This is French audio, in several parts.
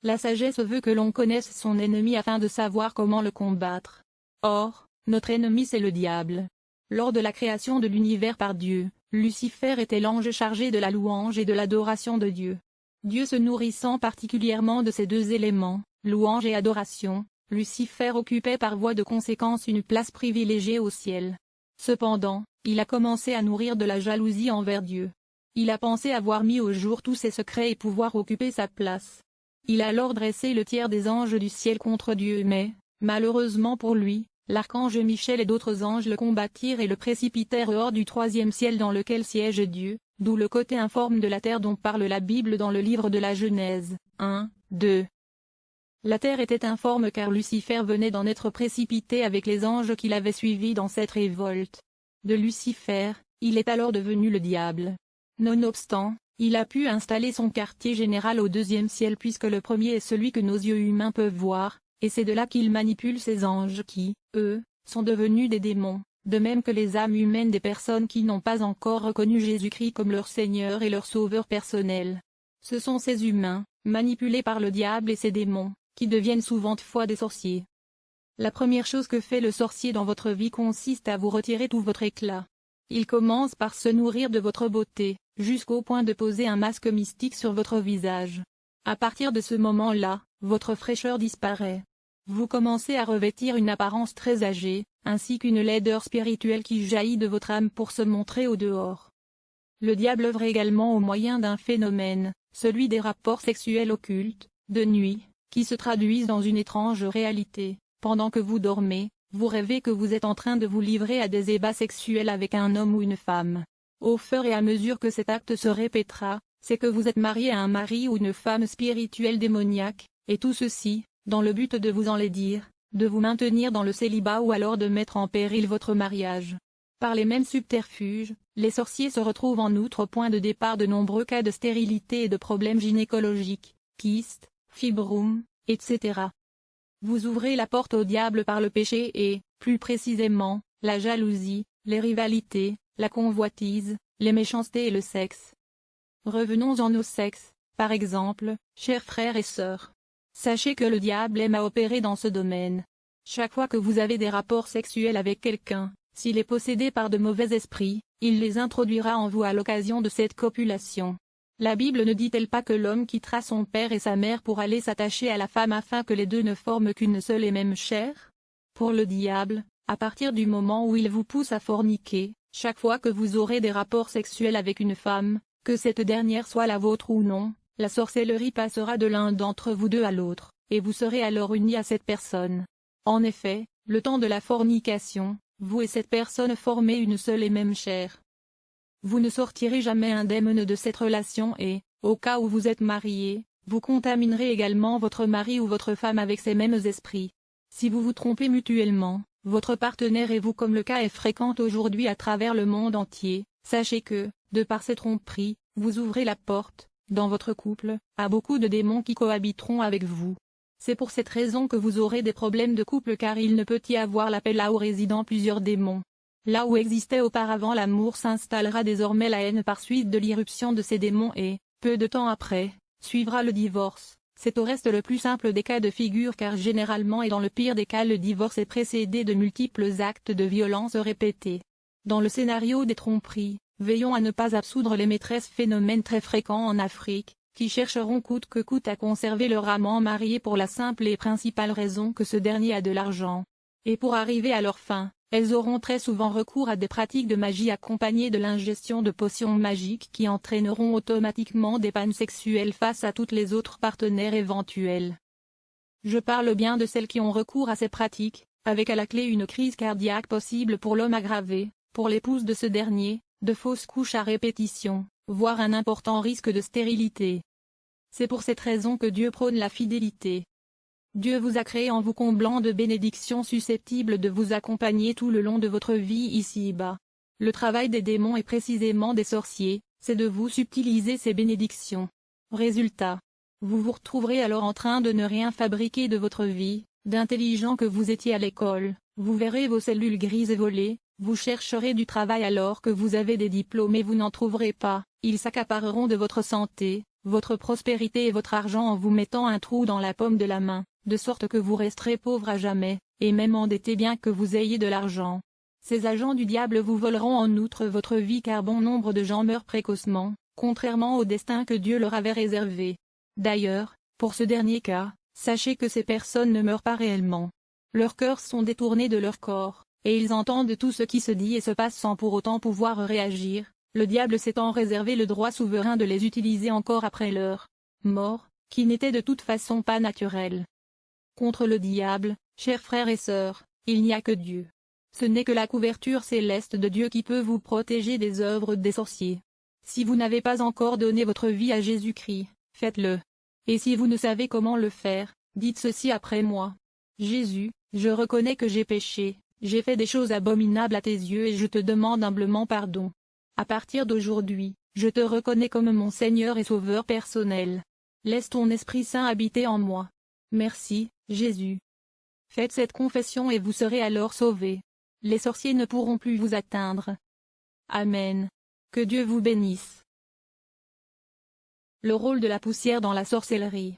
La sagesse veut que l'on connaisse son ennemi afin de savoir comment le combattre. Or, notre ennemi c'est le diable. Lors de la création de l'univers par Dieu, Lucifer était l'ange chargé de la louange et de l'adoration de Dieu. Dieu se nourrissant particulièrement de ces deux éléments, louange et adoration, Lucifer occupait par voie de conséquence une place privilégiée au ciel. Cependant, il a commencé à nourrir de la jalousie envers Dieu. Il a pensé avoir mis au jour tous ses secrets et pouvoir occuper sa place. Il a alors dressé le tiers des anges du ciel contre Dieu mais, malheureusement pour lui, l'archange Michel et d'autres anges le combattirent et le précipitèrent hors du troisième ciel dans lequel siège Dieu, d'où le côté informe de la terre dont parle la Bible dans le livre de la Genèse, 1, 2. La terre était informe car Lucifer venait d'en être précipité avec les anges qui l'avaient suivi dans cette révolte. De Lucifer, il est alors devenu le diable. Nonobstant, il a pu installer son quartier général au deuxième ciel puisque le premier est celui que nos yeux humains peuvent voir, et c'est de là qu'il manipule ces anges qui, eux, sont devenus des démons, de même que les âmes humaines des personnes qui n'ont pas encore reconnu Jésus-Christ comme leur Seigneur et leur Sauveur personnel. Ce sont ces humains, manipulés par le diable et ses démons, qui deviennent souvent fois des sorciers. La première chose que fait le sorcier dans votre vie consiste à vous retirer tout votre éclat. Il commence par se nourrir de votre beauté, jusqu'au point de poser un masque mystique sur votre visage. À partir de ce moment-là, votre fraîcheur disparaît. Vous commencez à revêtir une apparence très âgée, ainsi qu'une laideur spirituelle qui jaillit de votre âme pour se montrer au dehors. Le diable œuvre également au moyen d'un phénomène, celui des rapports sexuels occultes, de nuit, qui se traduisent dans une étrange réalité. Pendant que vous dormez, vous rêvez que vous êtes en train de vous livrer à des ébats sexuels avec un homme ou une femme. Au fur et à mesure que cet acte se répétera, c'est que vous êtes marié à un mari ou une femme spirituelle démoniaque, et tout ceci, dans le but de vous enlaidir, de vous maintenir dans le célibat ou alors de mettre en péril votre mariage. Par les mêmes subterfuges, les sorciers se retrouvent en outre au point de départ de nombreux cas de stérilité et de problèmes gynécologiques, kystes, fibromes, etc. Vous ouvrez la porte au diable par le péché et, plus précisément, la jalousie, les rivalités, la convoitise, les méchancetés et le sexe. Revenons-en au sexe, par exemple, chers frères et sœurs. Sachez que le diable aime à opérer dans ce domaine. Chaque fois que vous avez des rapports sexuels avec quelqu'un, s'il est possédé par de mauvais esprits, il les introduira en vous à l'occasion de cette copulation. La Bible ne dit-elle pas que l'homme quittera son père et sa mère pour aller s'attacher à la femme afin que les deux ne forment qu'une seule et même chair? Pour le diable, à partir du moment où il vous pousse à forniquer, chaque fois que vous aurez des rapports sexuels avec une femme, que cette dernière soit la vôtre ou non, la sorcellerie passera de l'un d'entre vous deux à l'autre, et vous serez alors unis à cette personne. En effet, le temps de la fornication, vous et cette personne formez une seule et même chair. Vous ne sortirez jamais indemne de cette relation et, au cas où vous êtes marié, vous contaminerez également votre mari ou votre femme avec ces mêmes esprits. Si vous vous trompez mutuellement, votre partenaire et vous comme le cas est fréquent aujourd'hui à travers le monde entier, sachez que, de par ces tromperies, vous ouvrez la porte, dans votre couple, à beaucoup de démons qui cohabiteront avec vous. C'est pour cette raison que vous aurez des problèmes de couple car il ne peut y avoir la paix là où résident plusieurs démons. Là où existait auparavant l'amour s'installera désormais la haine par suite de l'irruption de ces démons et, peu de temps après, suivra le divorce. C'est au reste le plus simple des cas de figure car généralement et dans le pire des cas le divorce est précédé de multiples actes de violence répétés. Dans le scénario des tromperies, veillons à ne pas absoudre les maîtresses, phénomène très fréquent en Afrique, qui chercheront coûte que coûte à conserver leur amant marié pour la simple et principale raison que ce dernier a de l'argent. Et pour arriver à leur fin, elles auront très souvent recours à des pratiques de magie accompagnées de l'ingestion de potions magiques qui entraîneront automatiquement des pannes sexuelles face à toutes les autres partenaires éventuels. Je parle bien de celles qui ont recours à ces pratiques, avec à la clé une crise cardiaque possible pour l'homme aggravée, pour l'épouse de ce dernier, de fausses couches à répétition, voire un important risque de stérilité. C'est pour cette raison que Dieu prône la fidélité. Dieu vous a créé en vous comblant de bénédictions susceptibles de vous accompagner tout le long de votre vie ici-bas. Le travail des démons et précisément des sorciers, c'est de vous subtiliser ces bénédictions. Résultat. Vous vous retrouverez alors en train de ne rien fabriquer de votre vie, d'intelligent que vous étiez à l'école, vous verrez vos cellules grises voler, vous chercherez du travail alors que vous avez des diplômes et vous n'en trouverez pas, ils s'accapareront de votre santé, votre prospérité et votre argent en vous mettant un trou dans la paume de la main, de sorte que vous resterez pauvre à jamais, et même endetté bien que vous ayez de l'argent. Ces agents du diable vous voleront en outre votre vie car bon nombre de gens meurent précocement, contrairement au destin que Dieu leur avait réservé. D'ailleurs, pour ce dernier cas, sachez que ces personnes ne meurent pas réellement. Leurs cœurs sont détournés de leur corps, et ils entendent tout ce qui se dit et se passe sans pour autant pouvoir réagir, le diable s'étant réservé le droit souverain de les utiliser encore après leur mort, qui n'était de toute façon pas naturelle. Contre le diable, chers frères et sœurs, il n'y a que Dieu. Ce n'est que la couverture céleste de Dieu qui peut vous protéger des œuvres des sorciers. Si vous n'avez pas encore donné votre vie à Jésus-Christ, faites-le. Et si vous ne savez comment le faire, dites ceci après moi. Jésus, je reconnais que j'ai péché, j'ai fait des choses abominables à tes yeux et je te demande humblement pardon. À partir d'aujourd'hui, je te reconnais comme mon Seigneur et Sauveur personnel. Laisse ton Esprit Saint habiter en moi. Merci, Jésus. Faites cette confession et vous serez alors sauvés. Les sorciers ne pourront plus vous atteindre. Amen. Que Dieu vous bénisse. Le rôle de la poussière dans la sorcellerie.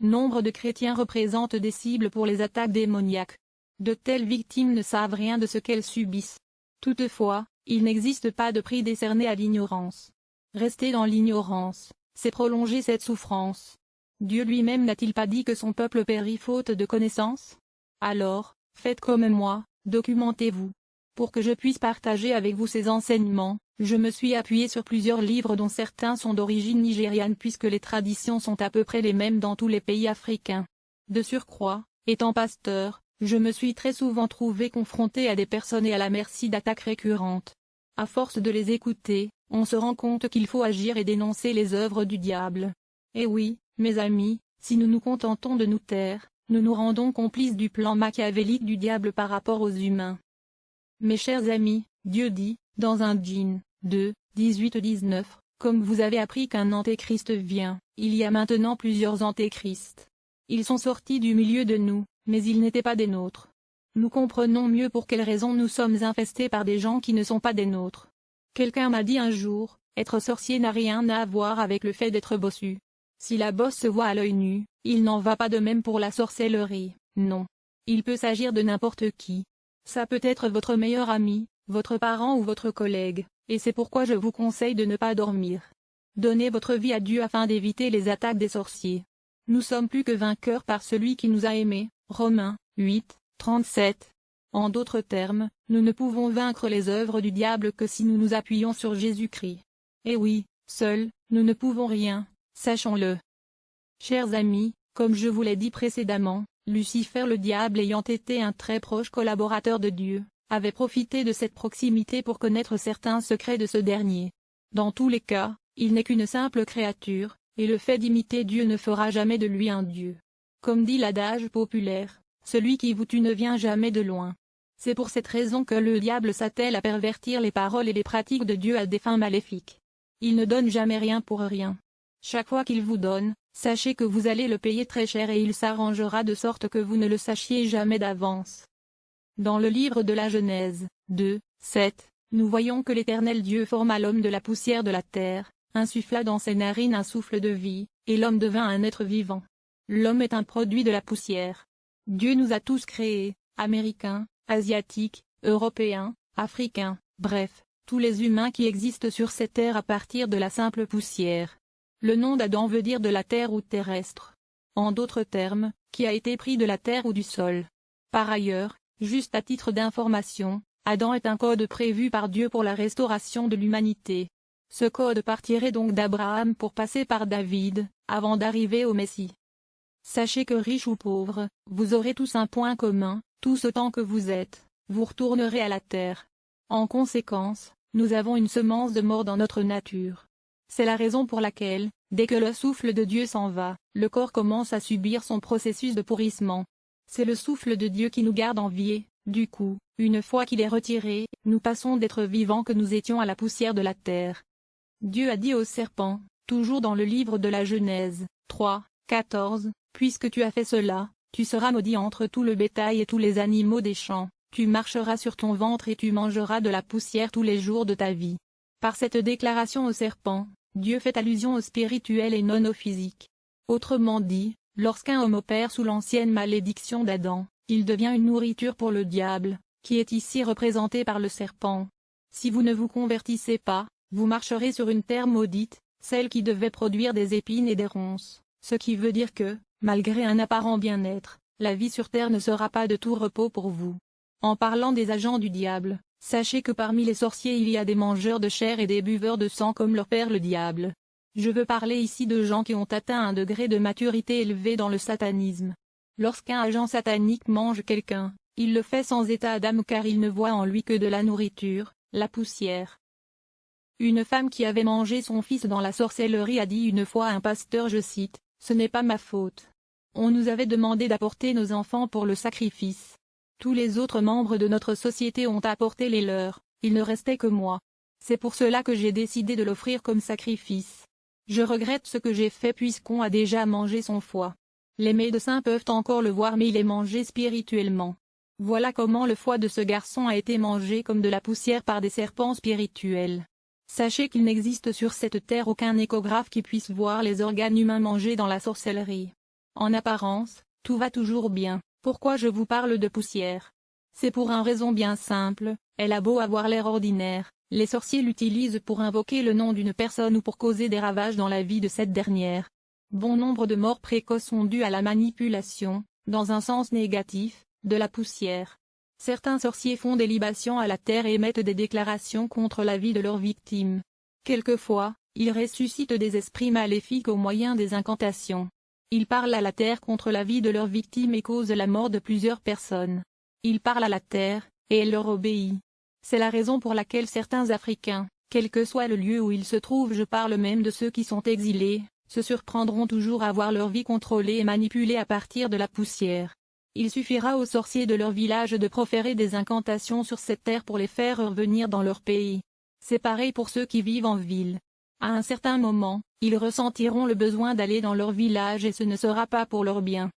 Nombre de chrétiens représentent des cibles pour les attaques démoniaques. De telles victimes ne savent rien de ce qu'elles subissent. Toutefois, il n'existe pas de prix décerné à l'ignorance. Rester dans l'ignorance, c'est prolonger cette souffrance. Dieu lui-même n'a-t-il pas dit que son peuple périt faute de connaissance? Alors, faites comme moi, documentez-vous. Pour que je puisse partager avec vous ces enseignements, je me suis appuyé sur plusieurs livres dont certains sont d'origine nigériane puisque les traditions sont à peu près les mêmes dans tous les pays africains. De surcroît, étant pasteur, je me suis très souvent trouvé confronté à des personnes et à la merci d'attaques récurrentes. À force de les écouter, on se rend compte qu'il faut agir et dénoncer les œuvres du diable. Et oui, mes amis, si nous nous contentons de nous taire, nous nous rendons complices du plan machiavélique du diable par rapport aux humains. Mes chers amis, Dieu dit, dans 1 Djinn 2, 18-19, comme vous avez appris qu'un antéchrist vient, il y a maintenant plusieurs antéchrists. Ils sont sortis du milieu de nous, mais ils n'étaient pas des nôtres. Nous comprenons mieux pour quelles raisons nous sommes infestés par des gens qui ne sont pas des nôtres. Quelqu'un m'a dit un jour, être sorcier n'a rien à voir avec le fait d'être bossu. Si la bosse se voit à l'œil nu, il n'en va pas de même pour la sorcellerie, non. Il peut s'agir de n'importe qui. Ça peut être votre meilleur ami, votre parent ou votre collègue, et c'est pourquoi je vous conseille de ne pas dormir. Donnez votre vie à Dieu afin d'éviter les attaques des sorciers. Nous sommes plus que vainqueurs par celui qui nous a aimés, Romains 8, 37. En d'autres termes, nous ne pouvons vaincre les œuvres du diable que si nous nous appuyons sur Jésus-Christ. Et oui, seuls, nous ne pouvons rien, sachons-le. Chers amis, comme je vous l'ai dit précédemment, Lucifer le diable ayant été un très proche collaborateur de Dieu, avait profité de cette proximité pour connaître certains secrets de ce dernier. Dans tous les cas, il n'est qu'une simple créature, et le fait d'imiter Dieu ne fera jamais de lui un Dieu. Comme dit l'adage populaire, celui qui vous tue ne vient jamais de loin. C'est pour cette raison que le diable s'attelle à pervertir les paroles et les pratiques de Dieu à des fins maléfiques. Il ne donne jamais rien pour rien. Chaque fois qu'il vous donne, sachez que vous allez le payer très cher et il s'arrangera de sorte que vous ne le sachiez jamais d'avance. Dans le livre de la Genèse, 2, 7, nous voyons que l'Éternel Dieu forma l'homme de la poussière de la terre, insuffla dans ses narines un souffle de vie, et l'homme devint un être vivant. L'homme est un produit de la poussière. Dieu nous a tous créés, Américains, Asiatiques, Européens, Africains, bref, tous les humains qui existent sur cette terre à partir de la simple poussière. Le nom d'Adam veut dire de la terre ou terrestre. En d'autres termes, qui a été pris de la terre ou du sol. Par ailleurs, juste à titre d'information, Adam est un code prévu par Dieu pour la restauration de l'humanité. Ce code partirait donc d'Abraham pour passer par David, avant d'arriver au Messie. Sachez que riches ou pauvres, vous aurez tous un point commun, tous autant que vous êtes, vous retournerez à la terre. En conséquence, nous avons une semence de mort dans notre nature. C'est la raison pour laquelle, dès que le souffle de Dieu s'en va, le corps commence à subir son processus de pourrissement. C'est le souffle de Dieu qui nous garde en vie et, du coup, une fois qu'il est retiré, nous passons d'être vivants que nous étions à la poussière de la terre. Dieu a dit au serpent, toujours dans le livre de la Genèse, 3, 14, « Puisque tu as fait cela, tu seras maudit entre tout le bétail et tous les animaux des champs, tu marcheras sur ton ventre et tu mangeras de la poussière tous les jours de ta vie. » Par cette déclaration au serpent, Dieu fait allusion au spirituel et non au physique. Autrement dit, lorsqu'un homme opère sous l'ancienne malédiction d'Adam, il devient une nourriture pour le diable, qui est ici représenté par le serpent. Si vous ne vous convertissez pas, vous marcherez sur une terre maudite, celle qui devait produire des épines et des ronces, ce qui veut dire que, malgré un apparent bien-être, la vie sur terre ne sera pas de tout repos pour vous. En parlant des agents du diable, sachez que parmi les sorciers il y a des mangeurs de chair et des buveurs de sang comme leur père le diable. Je veux parler ici de gens qui ont atteint un degré de maturité élevé dans le satanisme. Lorsqu'un agent satanique mange quelqu'un, il le fait sans état d'âme car il ne voit en lui que de la nourriture, la poussière. Une femme qui avait mangé son fils dans la sorcellerie a dit une fois à un pasteur, je cite, « Ce n'est pas ma faute. On nous avait demandé d'apporter nos enfants pour le sacrifice. Tous les autres membres de notre société ont apporté les leurs, il ne restait que moi. C'est pour cela que j'ai décidé de l'offrir comme sacrifice. Je regrette ce que j'ai fait puisqu'on a déjà mangé son foie. Les médecins peuvent encore le voir mais il est mangé spirituellement. Voilà comment le foie de ce garçon a été mangé comme de la poussière par des serpents spirituels. Sachez qu'il n'existe sur cette terre aucun échographe qui puisse voir les organes humains mangés dans la sorcellerie. En apparence, tout va toujours bien. Pourquoi je vous parle de poussière? C'est pour une raison bien simple, elle a beau avoir l'air ordinaire, les sorciers l'utilisent pour invoquer le nom d'une personne ou pour causer des ravages dans la vie de cette dernière. Bon nombre de morts précoces sont dues à la manipulation, dans un sens négatif, de la poussière. Certains sorciers font des libations à la terre et émettent des déclarations contre la vie de leurs victimes. Quelquefois, ils ressuscitent des esprits maléfiques au moyen des incantations. Ils parlent à la terre contre la vie de leurs victimes et causent la mort de plusieurs personnes. Ils parlent à la terre, et elle leur obéit. C'est la raison pour laquelle certains Africains, quel que soit le lieu où ils se trouvent, je parle même de ceux qui sont exilés, se surprendront toujours à voir leur vie contrôlée et manipulée à partir de la poussière. Il suffira aux sorciers de leur village de proférer des incantations sur cette terre pour les faire revenir dans leur pays. C'est pareil pour ceux qui vivent en ville. À un certain moment, ils ressentiront le besoin d'aller dans leur village et ce ne sera pas pour leur bien.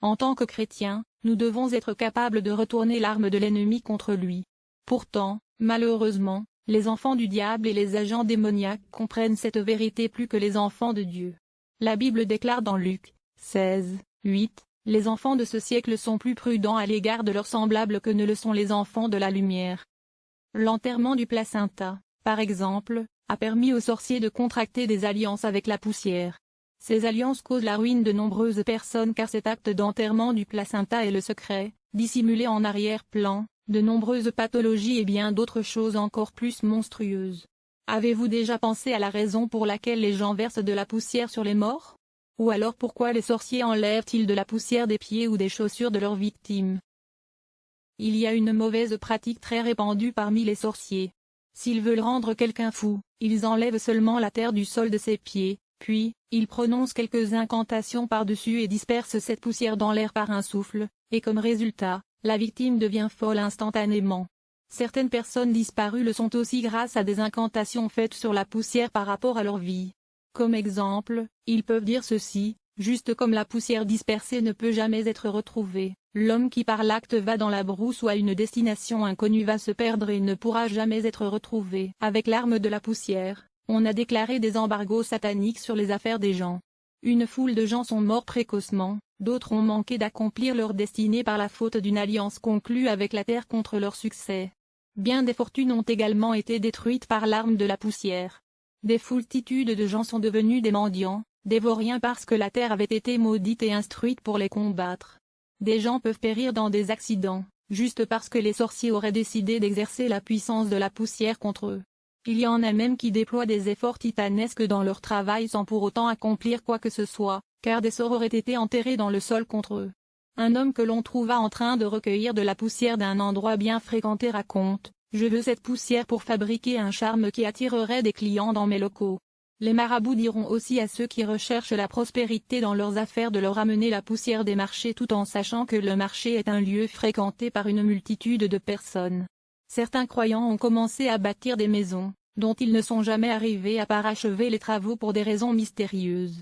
En tant que chrétiens, nous devons être capables de retourner l'arme de l'ennemi contre lui. Pourtant, malheureusement, les enfants du diable et les agents démoniaques comprennent cette vérité plus que les enfants de Dieu. La Bible déclare dans Luc 16, 8, « Les enfants de ce siècle sont plus prudents à l'égard de leurs semblables que ne le sont les enfants de la lumière. » L'enterrement du placenta, par exemple, a permis aux sorciers de contracter des alliances avec la poussière. Ces alliances causent la ruine de nombreuses personnes car cet acte d'enterrement du placenta est le secret, dissimulé en arrière-plan, de nombreuses pathologies et bien d'autres choses encore plus monstrueuses. Avez-vous déjà pensé à la raison pour laquelle les gens versent de la poussière sur les morts? Ou alors pourquoi les sorciers enlèvent-ils de la poussière des pieds ou des chaussures de leurs victimes? Il y a une mauvaise pratique très répandue parmi les sorciers. S'ils veulent rendre quelqu'un fou, ils enlèvent seulement la terre du sol de ses pieds, puis, ils prononcent quelques incantations par-dessus et dispersent cette poussière dans l'air par un souffle, et comme résultat, la victime devient folle instantanément. Certaines personnes disparues le sont aussi grâce à des incantations faites sur la poussière par rapport à leur vie. Comme exemple, ils peuvent dire ceci, juste comme la poussière dispersée ne peut jamais être retrouvée, l'homme qui par l'acte va dans la brousse ou à une destination inconnue va se perdre et ne pourra jamais être retrouvé. Avec l'arme de la poussière, on a déclaré des embargos sataniques sur les affaires des gens. Une foule de gens sont morts précocement, d'autres ont manqué d'accomplir leur destinée par la faute d'une alliance conclue avec la terre contre leur succès. Bien des fortunes ont également été détruites par l'arme de la poussière. Des foultitudes de gens sont devenus des mendiants, des vauriens parce que la terre avait été maudite et instruite pour les combattre. Des gens peuvent périr dans des accidents, juste parce que les sorciers auraient décidé d'exercer la puissance de la poussière contre eux. Il y en a même qui déploient des efforts titanesques dans leur travail sans pour autant accomplir quoi que ce soit, car des sorts auraient été enterrés dans le sol contre eux. Un homme que l'on trouva en train de recueillir de la poussière d'un endroit bien fréquenté raconte, « Je veux cette poussière pour fabriquer un charme qui attirerait des clients dans mes locaux. » Les marabouts diront aussi à ceux qui recherchent la prospérité dans leurs affaires de leur amener la poussière des marchés tout en sachant que le marché est un lieu fréquenté par une multitude de personnes. Certains croyants ont commencé à bâtir des maisons, dont ils ne sont jamais arrivés à parachever les travaux pour des raisons mystérieuses.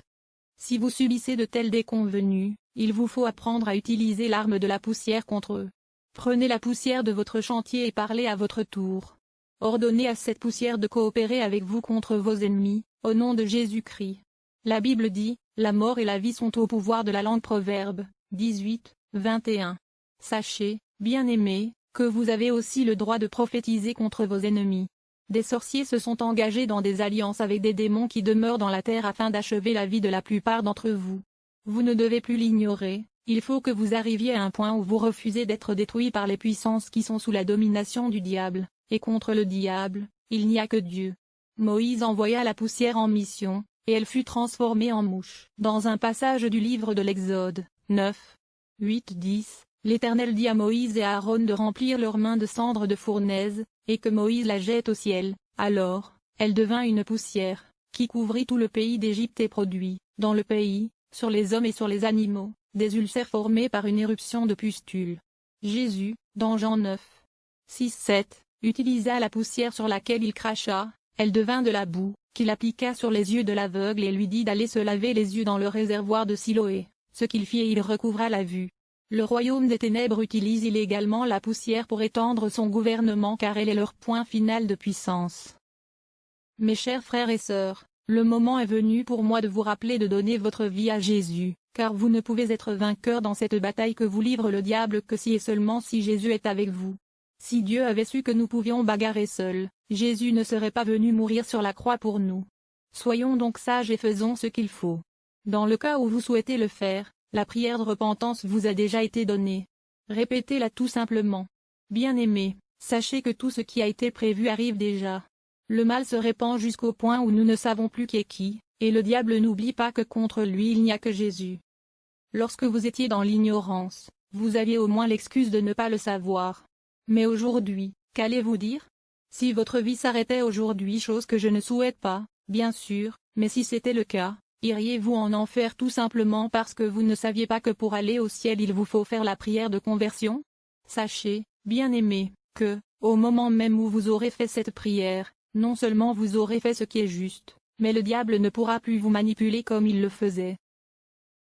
Si vous subissez de telles déconvenues, il vous faut apprendre à utiliser l'arme de la poussière contre eux. Prenez la poussière de votre chantier et parlez à votre tour. Ordonnez à cette poussière de coopérer avec vous contre vos ennemis, Au nom de Jésus-Christ. La Bible dit, la mort et la vie sont au pouvoir de la langue. Proverbe 18, 21. Sachez, bien-aimés, que vous avez aussi le droit de prophétiser contre vos ennemis. Des sorciers se sont engagés dans des alliances avec des démons qui demeurent dans la terre afin d'achever la vie de la plupart d'entre vous. Vous ne devez plus l'ignorer, il faut que vous arriviez à un point où vous refusez d'être détruits par les puissances qui sont sous la domination du diable, et contre le diable, il n'y a que Dieu. Moïse envoya la poussière en mission, et elle fut transformée en mouche. Dans un passage du livre de l'Exode, 9, 8, 10, l'Éternel dit à Moïse et à Aaron de remplir leurs mains de cendres de fournaise, et que Moïse la jette au ciel. Alors, elle devint une poussière, qui couvrit tout le pays d'Égypte et produit, dans le pays, sur les hommes et sur les animaux, des ulcères formés par une éruption de pustules. Jésus, dans Jean 9, 6, 7, utilisa la poussière sur laquelle il cracha, elle devint de la boue, qu'il appliqua sur les yeux de l'aveugle et lui dit d'aller se laver les yeux dans le réservoir de Siloé, ce qu'il fit et il recouvra la vue. Le royaume des ténèbres utilise illégalement la poussière pour étendre son gouvernement car elle est leur point final de puissance. Mes chers frères et sœurs, le moment est venu pour moi de vous rappeler de donner votre vie à Jésus, car vous ne pouvez être vainqueur dans cette bataille que vous livre le diable que si et seulement si Jésus est avec vous. Si Dieu avait su que nous pouvions bagarrer seuls, Jésus ne serait pas venu mourir sur la croix pour nous. Soyons donc sages et faisons ce qu'il faut. Dans le cas où vous souhaitez le faire, la prière de repentance vous a déjà été donnée. Répétez-la tout simplement. Bien-aimés, sachez que tout ce qui a été prévu arrive déjà. Le mal se répand jusqu'au point où nous ne savons plus qui est qui, et le diable n'oublie pas que contre lui il n'y a que Jésus. Lorsque vous étiez dans l'ignorance, vous aviez au moins l'excuse de ne pas le savoir. Mais aujourd'hui, qu'allez-vous dire? Si votre vie s'arrêtait aujourd'hui, chose que je ne souhaite pas, bien sûr, mais si c'était le cas, iriez-vous en enfer tout simplement parce que vous ne saviez pas que pour aller au ciel il vous faut faire la prière de conversion? Sachez, bien-aimés, que, au moment même où vous aurez fait cette prière, non seulement vous aurez fait ce qui est juste, mais le diable ne pourra plus vous manipuler comme il le faisait.